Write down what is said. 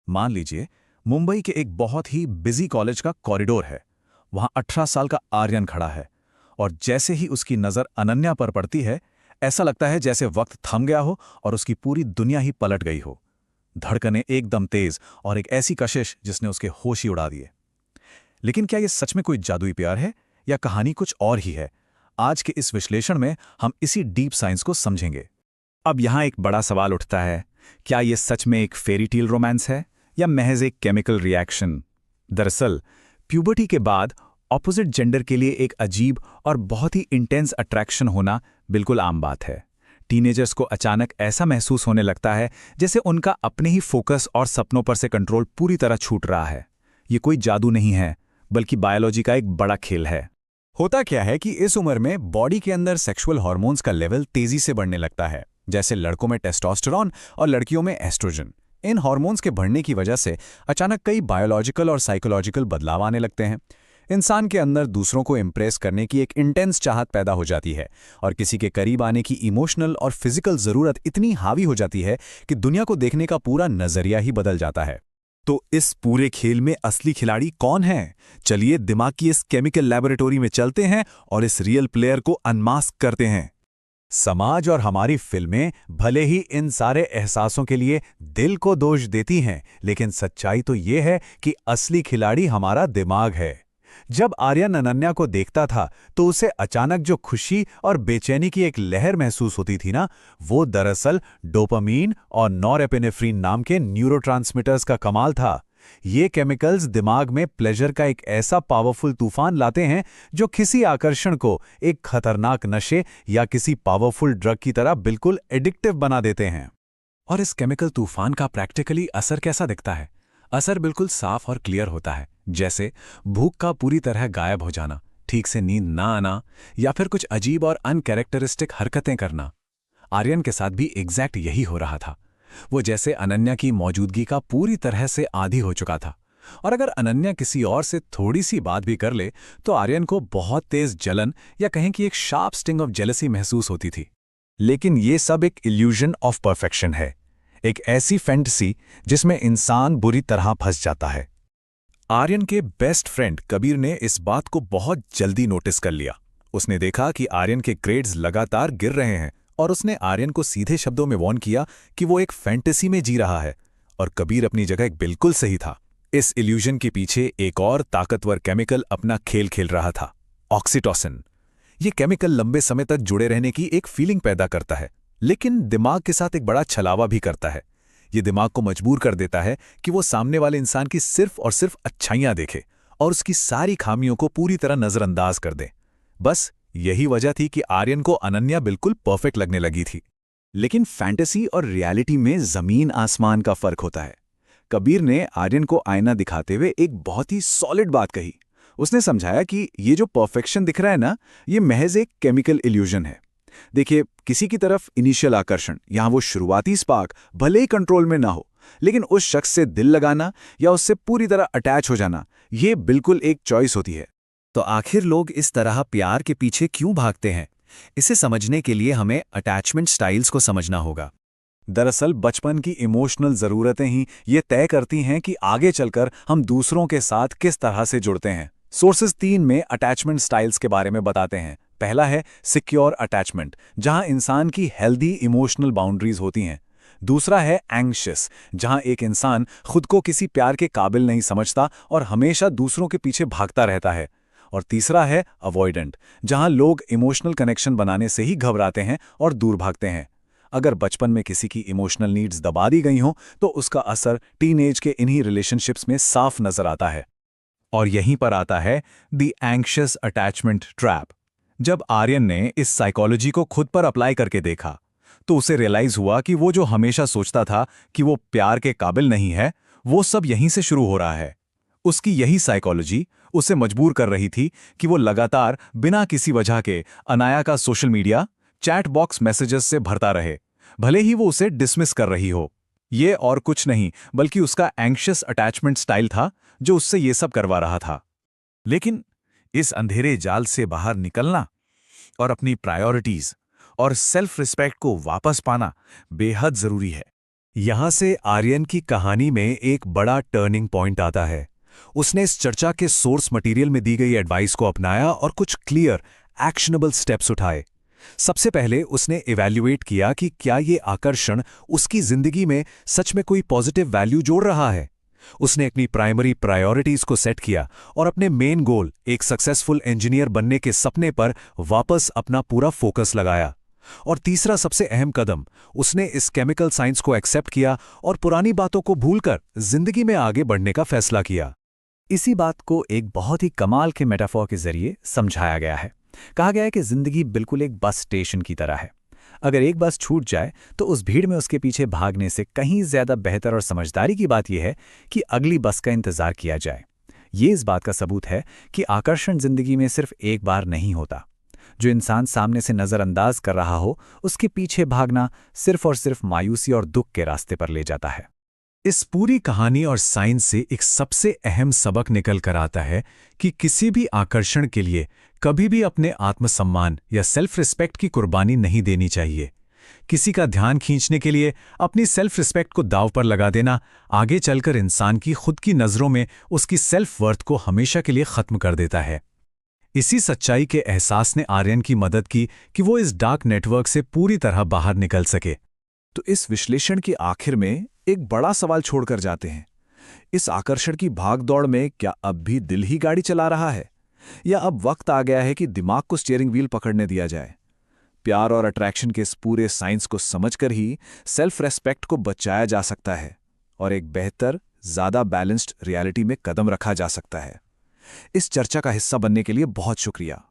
मान लीजिए मुंबई के एक बहुत ही बिजी कॉलेज का कॉरिडोर है। वहां 18 साल का आर्यन खड़ा है और जैसे ही उसकी नज़र अनन्या पर पड़ती है, ऐसा लगता है जैसे वक्त थम गया हो और उसकी पूरी दुनिया ही पलट गई हो। धड़कनें एकदम तेज और एक ऐसी कशिश जिसने उसके होश ही उड़ा दिए। लेकिन क्या यह सच में कोई जादुई प्यार है या कहानी कुछ और ही है? आज के इस विश्लेषण में हम इसी डीप साइंस को समझेंगे। अब यहां एक बड़ा सवाल उठता है, क्या यह सच में एक फेरी टेल रोमांस है या महज एक केमिकल रिएक्शन? दरअसल प्यूबर्टी के बाद ऑपोजिट जेंडर के लिए एक अजीब और बहुत ही इंटेंस अट्रैक्शन होना बिल्कुल आम बात है। टीनेजर्स को अचानक ऐसा महसूस होने लगता है जैसे उनका अपने ही फोकस और सपनों पर से कंट्रोल पूरी तरह छूट रहा है। ये कोई जादू नहीं है, बल्कि बायोलॉजी का एक बड़ा खेल है। होता क्या है कि इस उम्र में बॉडी के अंदर सेक्सुअल हार्मोन्स का लेवल तेजी से बढ़ने लगता है, जैसे लड़कों में टेस्टोस्टेरोन और लड़कियों में एस्ट्रोजन। इन हार्मोन्स के बढ़ने की वजह से अचानक कई बायोलॉजिकल और साइकोलॉजिकल बदलाव आने लगते हैं। इंसान के अंदर दूसरों को इम्प्रेस करने की एक इंटेंस चाहत पैदा हो जाती है और किसी के करीब आने की इमोशनल और फिजिकल ज़रूरत इतनी हावी हो जाती है कि दुनिया को देखने का पूरा नज़रिया ही बदल जाता है। तो इस पूरे खेल में असली खिलाड़ी कौन है? चलिए दिमाग की इस केमिकल लैबोरेटरी में चलते हैं और इस रियल प्लेयर को अनमास्क करते हैं। समाज और हमारी फिल्में भले ही इन सारे एहसासों के लिए दिल को दोष देती हैं, लेकिन सच्चाई तो ये है कि असली खिलाड़ी हमारा दिमाग है। जब आर्यन अनन्या को देखता था तो उसे अचानक जो खुशी और बेचैनी की एक लहर महसूस होती थी ना, वो दरअसल डोपामीन और नॉरएपिनेफ्रिन नाम के न्यूरोट्रांसमीटर्स का कमाल था। ये केमिकल्स दिमाग में प्लेजर का एक ऐसा पावरफुल तूफान लाते हैं जो किसी आकर्षण को एक खतरनाक नशे या किसी पावरफुल ड्रग की तरह बिल्कुल एडिक्टिव बना देते हैं। और इस केमिकल तूफान का प्रैक्टिकली असर कैसा दिखता है? असर बिल्कुल साफ और क्लियर होता है, जैसे भूख का पूरी तरह गायब हो जाना, ठीक से नींद ना आना या फिर कुछ अजीब और अनकैरेक्टरिस्टिक हरकतें करना। आर्यन के साथ भी एग्जैक्ट यही हो रहा था। वो जैसे अनन्या की मौजूदगी का पूरी तरह से आदी हो चुका था, और अगर अनन्या किसी और से थोड़ी सी बात भी कर ले तो आर्यन को बहुत तेज जलन या कहें कि एक शार्प स्टिंग ऑफ जेलसी महसूस होती थी। लेकिन ये सब एक इल्यूजन ऑफ परफेक्शन है, एक ऐसी फैंटेसी जिसमें इंसान बुरी तरह फंस जाता है। आर्यन के बेस्ट फ्रेंड कबीर ने इस बात को बहुत जल्दी नोटिस कर लिया। उसने देखा कि आर्यन के ग्रेड्स लगातार गिर रहे हैं और उसने आर्यन को सीधे शब्दों में वार्न किया कि वो एक फैंटेसी में जी रहा है और कबीर अपनी जगह बिल्कुल सही था। इस इल्यूजन के पीछे एक और ताकतवर केमिकल अपना खेल खेल रहा था, ऑक्सीटोसिन। ये केमिकल लंबे समय तक जुड़े रहने की एक फीलिंग पैदा करता है, लेकिन दिमाग के साथ एक बड़ा छलावा भी करता है। ये दिमाग को मजबूर कर देता है कि वो सामने वाले इंसान की सिर्फ और सिर्फ अच्छाइयां देखे और उसकी सारी खामियों को पूरी तरह नजरअंदाज कर दे। बस यही वजह थी कि आर्यन को अनन्या बिल्कुल परफेक्ट लगने लगी थी। लेकिन फैंटेसी और रियलिटी में जमीन आसमान का फर्क होता है। कबीर ने आर्यन को आईना दिखाते हुए एक बहुत ही सॉलिड बात कही। उसने समझाया कि ये जो परफेक्शन दिख रहा है ना, ये महज एक केमिकल इल्यूजन है। देखिए, किसी की तरफ इनिशियल आकर्षण, यहां वो शुरुआती स्पार्क भले ही कंट्रोल में ना हो, लेकिन उस शख्स से दिल लगाना या उससे पूरी तरह अटैच हो जाना, ये बिल्कुल एक चॉइस होती है। तो आखिर लोग इस तरह प्यार के पीछे क्यों भागते हैं? इसे समझने के लिए हमें अटैचमेंट स्टाइल्स को समझना होगा। दरअसल बचपन की इमोशनल ज़रूरतें ही ये तय करती हैं कि आगे चलकर हम दूसरों के साथ किस तरह से जुड़ते हैं। सोर्सेज 3 में अटैचमेंट स्टाइल्स के बारे में बताते हैं। पहला है सिक्योर अटैचमेंट, जहां इंसान की हेल्दी इमोशनल बाउंड्रीज होती हैं। दूसरा है एंग्शियस, जहां एक इंसान खुद को किसी प्यार के काबिल नहीं समझता और हमेशा दूसरों के पीछे भागता रहता है। और तीसरा है अवॉइडेंट, जहां लोग इमोशनल कनेक्शन बनाने से ही घबराते हैं और दूर भागते हैं। अगर बचपन में किसी की इमोशनल नीड्स दबा दी गई हों तो उसका असर टीनेज के इन्हीं रिलेशनशिप्स में साफ नजर आता है। और यहीं पर आता है द एंग्शियस अटैचमेंट ट्रैप। जब आर्यन ने इस साइकोलॉजी को खुद पर अप्लाई करके देखा तो उसे रियलाइज हुआ कि वो जो हमेशा सोचता था कि वो प्यार के काबिल नहीं है, वो सब यहीं से शुरू हो रहा है। उसकी यही साइकोलॉजी उसे मजबूर कर रही थी कि वो लगातार बिना किसी वजह के अनाया का social media, chat box messages से भरता रहे, भले ही वो उसे डिसमिस कर रही हो। ये और कुछ नहीं बल्कि उसका एंग्शियस अटैचमेंट स्टाइल था जो उससे ये सब करवा रहा था। लेकिन इस अंधेरे जाल से बाहर निकलना और अपनी प्रायोरिटीज और सेल्फ रिस्पेक्ट को वापस पाना बेहद जरूरी है। यहाँ से आर्यन की कहानी में एक बड़ा टर्निंग पॉइंट आता है। उसने इस चर्चा के सोर्स मटेरियल में दी गई एडवाइस को अपनाया और कुछ क्लियर, एक्शनेबल स्टेप्स उठाए। सबसे पहले उसने इवैल्यूएट किया कि क्या ये आकर्षण उसकी जिंदगी में सच में कोई पॉजिटिव वैल्यू जोड़ रहा है। उसने अपनी प्राइमरी प्रायोरिटीज को सेट किया और अपने मेन गोल, एक सक्सेसफुल इंजीनियर बनने के सपने पर वापस अपना पूरा फोकस लगाया। और तीसरा सबसे अहम कदम, उसने इस केमिकल साइंस को एक्सेप्ट किया और पुरानी बातों को भूलकर जिंदगी में आगे बढ़ने का फैसला किया। इसी बात को एक बहुत ही कमाल के मेटाफोर के जरिए समझाया गया है। कहा गया है कि जिंदगी बिल्कुल एक बस स्टेशन की तरह है। अगर एक बस छूट जाए तो उस भीड़ में उसके पीछे भागने से कहीं ज्यादा बेहतर और समझदारी की बात यह है कि अगली बस का इंतजार किया जाए। ये इस बात का सबूत है कि आकर्षण जिंदगी में सिर्फ एक बार नहीं होता। जो इंसान सामने से नजरअंदाज कर रहा हो, उसके पीछे भागना सिर्फ और सिर्फ मायूसी और दुख के रास्ते पर ले जाता है। इस पूरी कहानी और साइंस से एक सबसे अहम सबक निकल कर आता है कि किसी भी आकर्षण के लिए कभी भी अपने आत्मसम्मान या सेल्फ रिस्पेक्ट की कुर्बानी नहीं देनी चाहिए। किसी का ध्यान खींचने के लिए अपनी सेल्फ रिस्पेक्ट को दांव पर लगा देना आगे चलकर इंसान की खुद की नज़रों में उसकी सेल्फ वर्थ को हमेशा के लिए खत्म कर देता है। इसी सच्चाई के एहसास ने आर्यन की मदद की कि वो इस डार्क नेटवर्क से पूरी तरह बाहर निकल सके। तो इस विश्लेषण के आखिर में एक बड़ा सवाल छोड़कर जाते हैं। इस आकर्षण की भागदौड़ में क्या अब भी दिल ही गाड़ी चला रहा है, या अब वक्त आ गया है कि दिमाग को स्टीयरिंग व्हील पकड़ने दिया जाए? प्यार और अट्रैक्शन के इस पूरे साइंस को समझकर ही सेल्फ रेस्पेक्ट को बचाया जा सकता है और एक बेहतर, ज्यादा बैलेंस्ड रियलिटी में कदम रखा जा सकता है। इस चर्चा का हिस्सा बनने के लिए बहुत शुक्रिया।